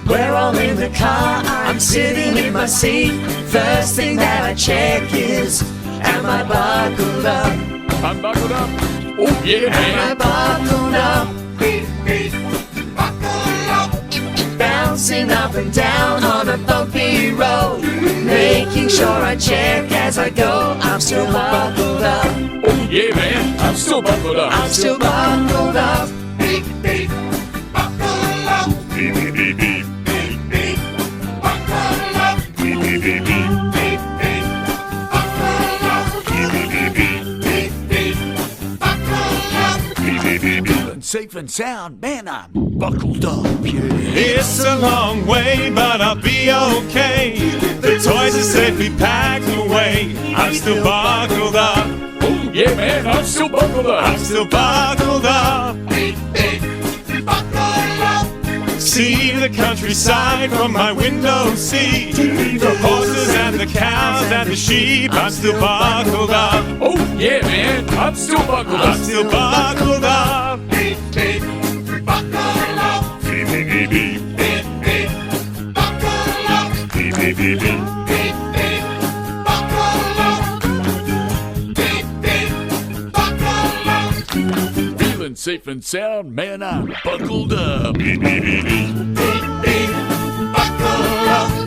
We're all in the car, I'm sitting in my seat. First thing that I check is, am I buckled up? I'm buckled up. Oh yeah, Am I man. buckled up? Beep, beep, buckle up. Bouncing up and down on a bumpy road, making sure I check as I go. I'm still buckled up. Oh yeah, man. I'm still buckled up. I'm still buckled up. Beep, beep, buckle up. Beep, beep, beep, beep. Beep, beep, buckle up. Beep, beep, beep, beep. Beep, beep, buckle up. Beep, beep, beep, beep. Beep, beep, buckle up. Beep, beep, beep, beep. Safe and sound, man, I'm buckled up, yeah. It's a long way, but I'll be okay. The toys are safely packed away. I'm still buckled up. Oh yeah, man. I'm still buckled I'm up. still buckled up. Beep, beep, buckle up. See the countryside from my window seat. The horses and the cows and the sheep. I'm still buckled up. Oh yeah, man. I'm still buckled I'm up. still buckled up. Beep, beep, buckle up. Beep, beep, beep, beep. Beep, beep, buckle up. Beep, beep, beep, beep. Beep, beep, buckle up. Beep, beep, buckle up. Feeling safe and sound, man, I'm buckled up. Beep, beep, beep, beep. Beep, beep, buckle up.